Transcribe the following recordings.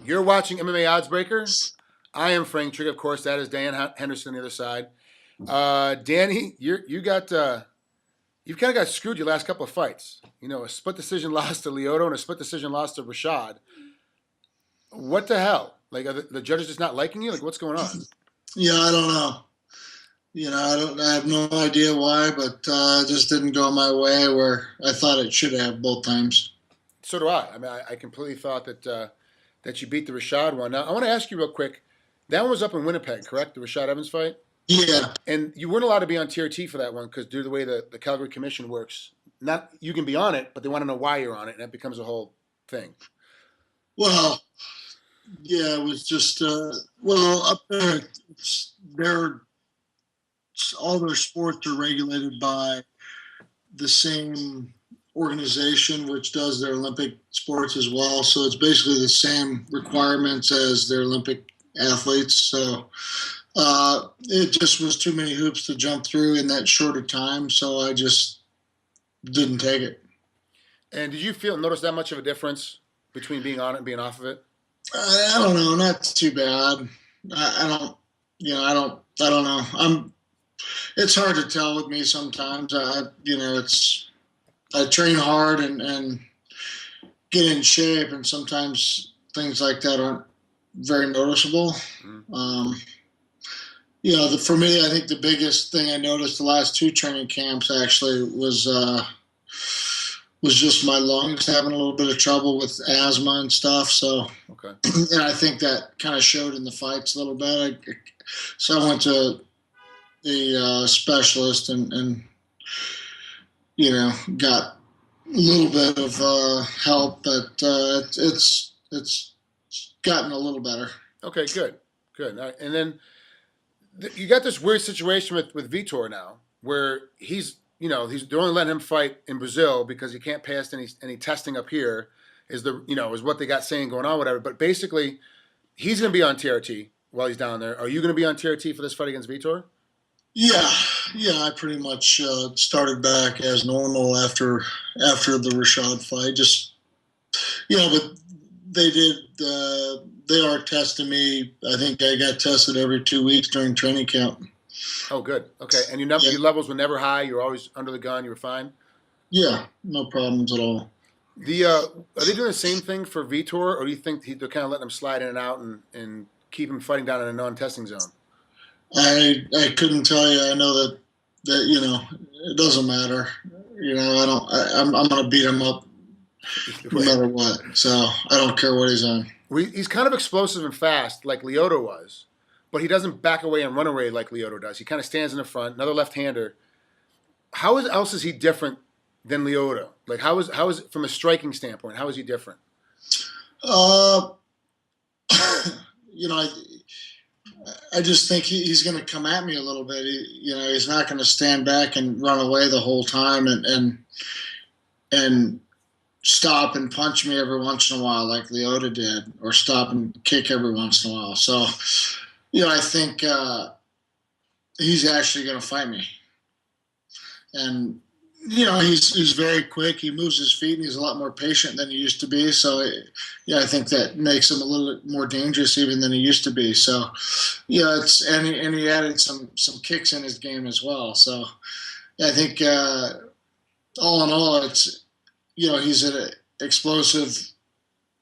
You're watching MMA Oddsbreaker. I am Frank Trigg, of course. That is Dan Henderson on the other side. Danny, you've kind of got screwed your last couple of fights. You know, a split decision loss to Lyoto and a split decision loss to Rashad. What the hell? Like, are the judges just not liking you? Like, what's going on? Yeah, I don't know. I have no idea why, but it just didn't go my way where I thought it should have both times. So do I. I mean, I completely thought that you beat the Rashad one. Now, I want to ask you real quick. That one was up in Winnipeg, correct? The Rashad Evans fight? Yeah. And you weren't allowed to be on TRT for that one because due to the way the Calgary Commission works, not you can be on it, but they want to know why you're on it, and that becomes a whole thing. Well, yeah, it was just up there, all their sports are regulated by the same organization which does their Olympic sports as well. So it's basically the same requirements as their Olympic athletes. So it just was too many hoops to jump through in that shorter time. So I just didn't take it. And did you notice that much of a difference between being on it and being off of it? I don't know. Not too bad. I don't know. It's hard to tell with me sometimes. I train hard and get in shape, and sometimes things like that aren't very noticeable. Mm-hmm. For me, I think the biggest thing I noticed the last two training camps actually was just my lungs having a little bit of trouble with asthma and stuff. So, okay. And I think that kind of showed in the fights a little bit. So I went to a specialist and got a little bit of help, but it's gotten a little better. Okay, good. And then you got this weird situation with Vitor now, where they're only letting him fight in Brazil because he can't pass any testing up here. Is what they got saying going on, whatever. But basically, he's going to be on TRT while he's down there. Are you going to be on TRT for this fight against Vitor? Yeah, I pretty much started back as normal after the Rashad fight. Just, but they did. They are testing me. I think I got tested every 2 weeks during training camp. Oh, good. Okay, and your levels were never high. You were always under the gun. You were fine. Yeah, no problems at all. Are they doing the same thing for Vitor, or do you think they're kind of letting him slide in and out and keep him fighting down in a non-testing zone? I couldn't tell you. I know that it doesn't matter. I'm going to beat him up no matter what. So I don't care what he's on. He's kind of explosive and fast, like Lyoto was, but he doesn't back away and run away like Lyoto does. He kind of stands in the front. Another left-hander. How else is he different than Lyoto? Like how is from a striking standpoint? How is he different? I just think he's going to come at me a little bit. He's not going to stand back and run away the whole time and stop and punch me every once in a while like Lyoto did, or stop and kick every once in a while. So, I think he's actually going to fight me. And, he's very quick. He moves his feet, and he's a lot more patient than he used to be. So, I think that makes him a little bit more dangerous even than he used to be. So, and he added some kicks in his game as well. So, I think all in all, it's he's an explosive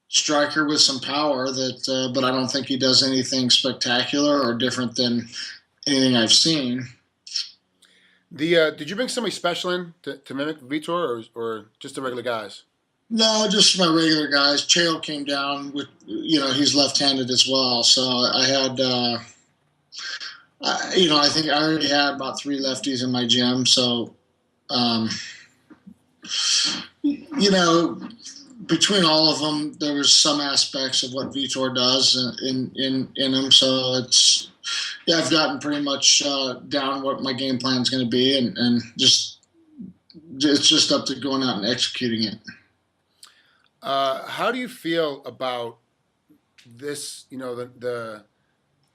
striker with some power but I don't think he does anything spectacular or different than anything I've seen. Did you bring somebody special in to mimic Vitor, or just the regular guys? No, just my regular guys. Chael came down with, he's left-handed as well. So I had, I think I already had about 3 lefties in my gym. So, between all of them, there was some aspects of what Vitor does in him. So I've gotten pretty much down what my game plan is going to be, and it's just up to going out and executing it. How do you feel about this? The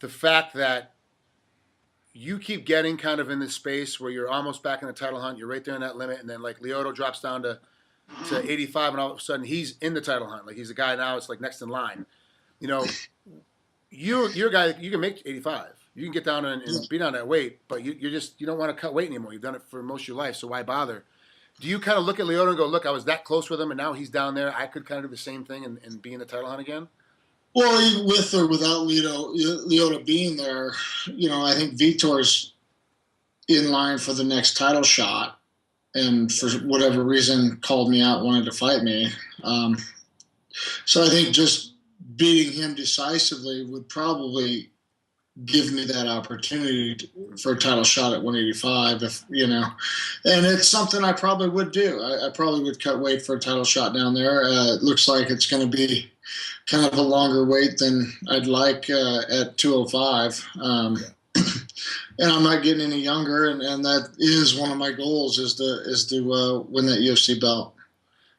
fact that you keep getting kind of in this space where you're almost back in the title hunt, you're right there in that limit, and then like Lyoto drops down to 85, and all of a sudden he's in the title hunt. Like he's the guy now. It's like next in line. you know, you're a guy, you can make 85. You can get down and be down that weight, but you don't want to cut weight anymore. You've done it for most of your life, so why bother? Do you kind of look at Lyoto and go, look, I was that close with him, and now he's down there. I could kind of do the same thing and be in the title hunt again? Well, even with or without Lyoto being there, I think Vitor's in line for the next title shot, and for whatever reason called me out, wanted to fight me. So I think just beating him decisively would probably give me that opportunity for a title shot at 185, and it's something I probably would do. I probably would cut weight for a title shot down there. It looks like it's going to be kind of a longer weight than I'd like at 205. And I'm not getting any younger, and that is one of my goals is to win that UFC belt.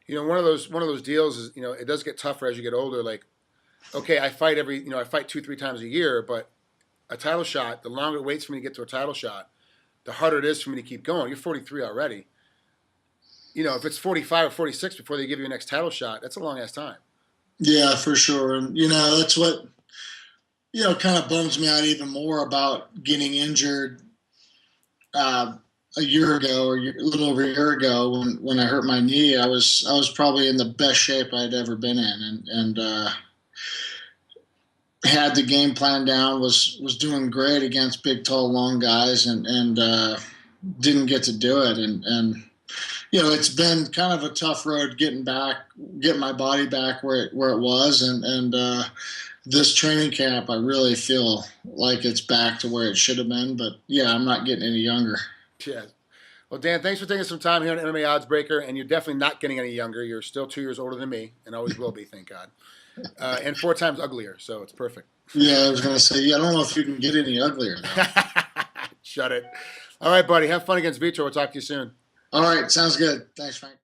One of those deals is, it does get tougher as you get older. Like, okay, I fight I fight 2-3 times a year, but a title shot, the longer it waits for me to get to a title shot, the harder it is for me to keep going. You're 43 already. If it's 45 or 46 before they give you your next title shot, that's a long ass time. Yeah, for sure. And, that's what, kind of bums me out even more about getting injured a year ago or a little over a year ago when I hurt my knee. I was probably in the best shape I'd ever been in, and had the game plan down, was doing great against big, tall, long guys, and didn't get to do it. And it's been kind of a tough road getting my body back where it was, and this training camp, I really feel like it's back to where it should have been. But yeah, I'm not getting any younger. Yeah. Well, Dan, thanks for taking some time here on MMA Oddsbreaker, and you're definitely not getting any younger. You're still 2 years older than me, and always will be, thank God. And 4 times uglier, so it's perfect. Yeah, I was going to say, I don't know if you can get any uglier now. Shut it. All right, buddy. Have fun against Vitor. We'll talk to you soon. All right. Sounds good. Thanks, Frank.